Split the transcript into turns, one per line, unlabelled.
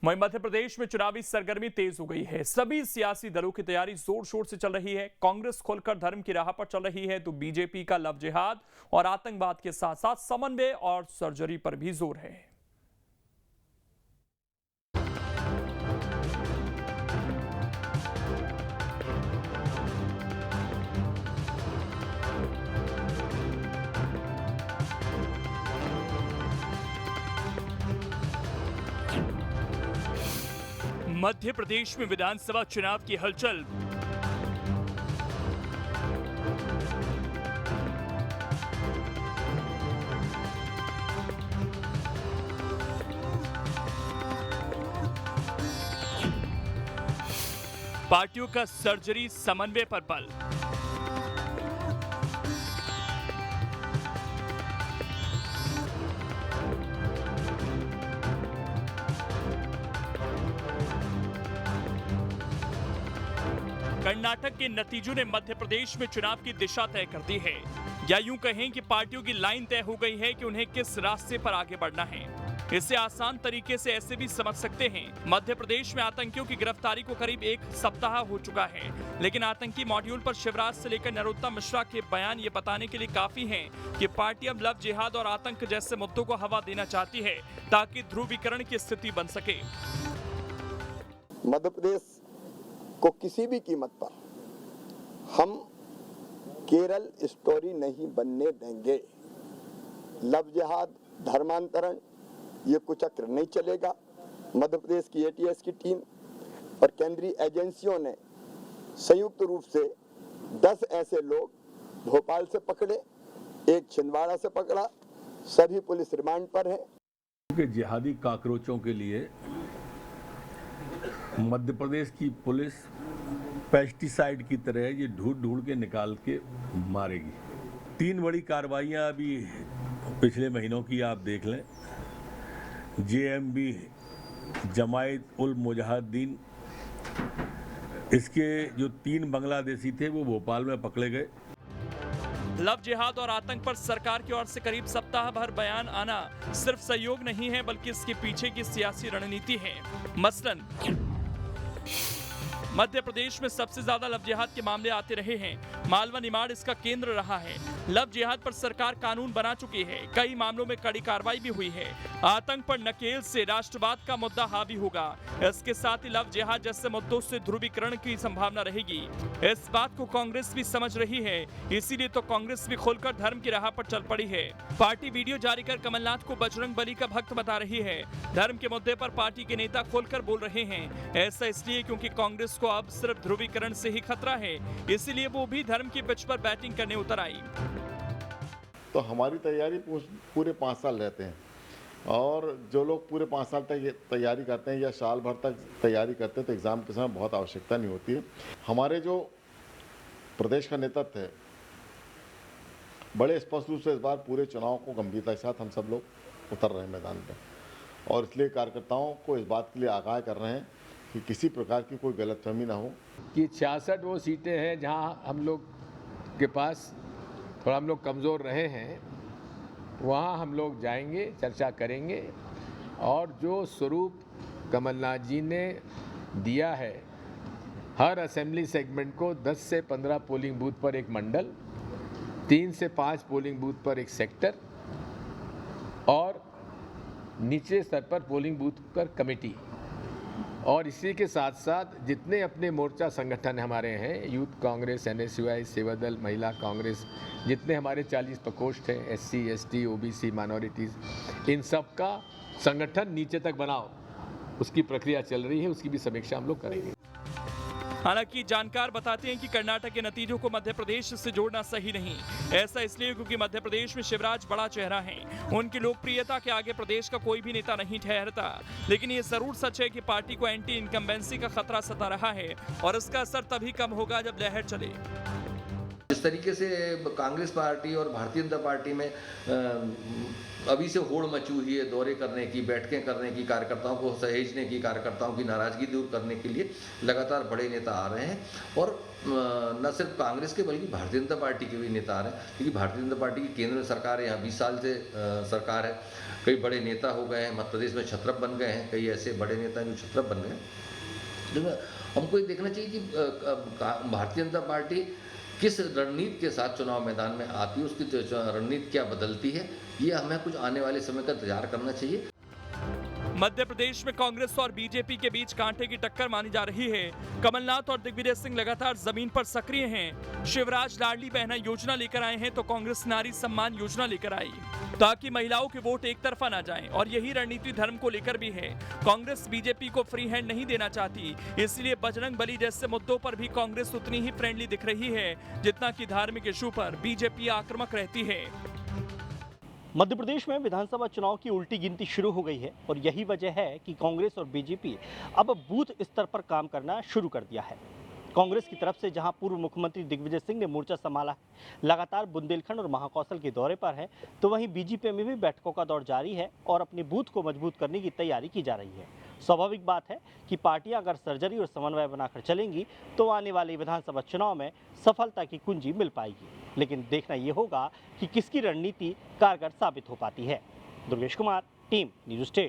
वहीं मध्य प्रदेश में चुनावी सरगर्मी तेज हो गई है। सभी सियासी दलों की तैयारी जोर शोर से चल रही है। कांग्रेस खोलकर धर्म की राह पर चल रही है तो बीजेपी का लव जिहाद और आतंकवाद के साथ साथ समन्वय और सर्जरी पर भी जोर है। मध्य प्रदेश में विधानसभा चुनाव की हलचल। पार्टियों का सर्जरी समन्वय पर बल। कर्नाटक के नतीजों ने मध्य प्रदेश में चुनाव की दिशा तय कर दी है, या यूं कहें कि पार्टियों की लाइन तय हो गई है कि उन्हें किस रास्ते पर आगे बढ़ना है। इसे आसान तरीके से ऐसे भी समझ सकते हैं, मध्य प्रदेश में आतंकियों की गिरफ्तारी को करीब 1 सप्ताह हो चुका है, लेकिन आतंकी मॉड्यूल पर शिवराज से लेकर नरोत्तम मिश्रा के बयान ये बताने के लिए काफी हैं कि पार्टी अब लव जिहाद और आतंक जैसे मुद्दों को हवा देना चाहती है ताकि ध्रुवीकरण की स्थिति बन सके।
मध्य प्रदेश को किसी भी कीमत पर हम केरल स्टोरी नहीं बनने देंगे। लव जिहाद, धर्मांतरण, ये कुचक्र नहीं चलेगा। मध्य प्रदेश की एटीएस की टीम और केंद्रीय एजेंसियों ने संयुक्त रूप से 10 ऐसे लोग भोपाल से पकड़े, एक छिंदवाड़ा से पकड़ा, सभी पुलिस रिमांड पर है।
जिहादी काकरोचों के लिए मध्य प्रदेश की पुलिस पेस्टिसाइड की तरह ये ढूंढ के निकाल के मारेगी। 3 बड़ी कार्रवाइयां अभी पिछले महीनों की आप देख लें। जेएमबी जमायत उल मुजाहिदीन, इसके जो 3 बांग्लादेशी थे वो भोपाल में पकड़े गए।
लव जिहाद और आतंक पर सरकार की ओर से करीब सप्ताह भर बयान आना सिर्फ सहयोग नहीं है, बल्कि इसके पीछे की सियासी रणनीति है। मसलन मध्य प्रदेश में सबसे ज्यादा लव जिहाद के मामले आते रहे हैं। मालवा निमाड़ इसका केंद्र रहा है। लव जिहाद पर सरकार कानून बना चुकी है, कई मामलों में कड़ी कार्रवाई भी हुई है। आतंक पर नकेल से राष्ट्रवाद का मुद्दा हावी होगा। इसके साथ ही लव जिहाद जैसे मुद्दों से ध्रुवीकरण की संभावना रहेगी। इस बात को कांग्रेस भी समझ रही है, इसीलिए तो कांग्रेस भी खुलकर धर्म की राह पर चल पड़ी है। पार्टी वीडियो जारी कर कमलनाथ को बजरंग बली का भक्त बता रही है। धर्म के मुद्दे पर पार्टी के नेता खोलकर बोल रहे हैं। ऐसा इसलिए क्योंकि कांग्रेस को अब सिर्फ ध्रुवीकरण से ही खतरा है, इसीलिए वो भी धर्म की पिच पर बैटिंग करने उतर आई।
तो हमारी तैयारी पूरे 5 साल रहते हैं, और जो लोग पूरे 5 साल तक तैयारी करते हैं या साल भर तक तैयारी करते हैं तो एग्ज़ाम के समय बहुत आवश्यकता नहीं होती है। हमारे जो प्रदेश का नेतृत्व है बड़े स्पष्ट रूप से इस बार पूरे चुनाव को गंभीरता के साथ हम सब लोग उतर रहे हैं मैदान पर, और इसलिए कार्यकर्ताओं को इस बात के लिए आगाह कर रहे हैं कि किसी प्रकार की कोई गलतफहमी ना हो
कि 66 वो सीटें हैं जहां हम लोग के पास थोड़ा हम लोग कमज़ोर रहे हैं, वहां हम लोग जाएंगे, चर्चा करेंगे, और जो स्वरूप कमलनाथ जी ने दिया है हर असेंबली सेगमेंट को 10 से 15 पोलिंग बूथ पर एक मंडल, 3 से 5 पोलिंग बूथ पर एक सेक्टर, और नीचे स्तर पर पोलिंग बूथ पर कमेटी, और इसी के साथ साथ जितने अपने मोर्चा संगठन हमारे हैं, यूथ कांग्रेस, एनएसयूआई, सेवादल, महिला कांग्रेस, जितने हमारे 40 प्रकोष्ठ हैं, एससी, एसटी, ओबीसी, माइनॉरिटीज़, इन सब का संगठन नीचे तक बनाओ, उसकी प्रक्रिया चल रही है, उसकी भी समीक्षा हम लोग करेंगे।
हालांकि जानकार बताते हैं कि कर्नाटक के नतीजों को मध्य प्रदेश से जोड़ना सही नहीं। ऐसा इसलिए क्योंकि मध्य प्रदेश में शिवराज बड़ा चेहरा है, उनकी लोकप्रियता के आगे प्रदेश का कोई भी नेता नहीं ठहरता। लेकिन ये जरूर सच है कि पार्टी को एंटी इनकम्बेंसी का खतरा सता रहा है, और इसका असर तभी कम होगा जब लहर चले।
जिस तरीके से कांग्रेस पार्टी और भारतीय जनता पार्टी में अभी से होड़ मची हुई है दौरे करने की, बैठकें करने की, कार्यकर्ताओं को सहेजने की, कार्यकर्ताओं की नाराजगी दूर करने के लिए लगातार बड़े नेता आ रहे हैं। और न सिर्फ कांग्रेस के बल्कि भारतीय जनता पार्टी के भी नेता आ रहे हैं, क्योंकि भारतीय जनता पार्टी की केंद्र में सरकार है, यहाँ 20 साल से सरकार है। कई बड़े नेता हो गए हैं, मध्य प्रदेश में छत्रप बन गए हैं, कई ऐसे बड़े नेता जो छत्रप बन गए हैं। तो हमको ये देखना चाहिए कि भारतीय जनता पार्टी किस रणनीति के साथ चुनाव मैदान में आती है, उसकी रणनीति क्या बदलती है, ये हमें कुछ आने वाले समय का इंतजार करना चाहिए।
मध्य प्रदेश में कांग्रेस और बीजेपी के बीच कांटे की टक्कर मानी जा रही है। कमलनाथ और दिग्विजय सिंह लगातार जमीन पर सक्रिय हैं। शिवराज लाडली बहना योजना लेकर आए हैं तो कांग्रेस नारी सम्मान योजना लेकर आई, ताकि महिलाओं के वोट एक तरफा ना जाएं। और यही रणनीति धर्म को लेकर भी है। कांग्रेस बीजेपी को फ्री हैंड नहीं देना चाहती, इसलिए बजरंग बली जैसे मुद्दों पर भी कांग्रेस उतनी ही फ्रेंडली दिख रही है जितना कि धार्मिक इशू पर बीजेपी आक्रामक रहती है।
मध्य प्रदेश में विधानसभा चुनाव की उल्टी गिनती शुरू हो गई है और यही वजह है कि कांग्रेस और बीजेपी अब बूथ स्तर पर काम करना शुरू कर दिया है। कांग्रेस की तरफ से जहां पूर्व मुख्यमंत्री दिग्विजय सिंह ने मोर्चा संभाला है, लगातार बुंदेलखंड और महाकौशल के दौरे पर है, तो वहीं बीजेपी में भी बैठकों का दौर जारी है और अपने बूथ को मजबूत करने की तैयारी की जा रही है। स्वाभाविक बात है कि पार्टियां अगर सर्जरी और समन्वय बनाकर चलेंगी तो आने वाले विधानसभा चुनाव में सफलता की कुंजी मिल पाएगी। लेकिन देखना ये होगा कि किसकी रणनीति कारगर साबित हो पाती है। Durgesh Kumar, team news state.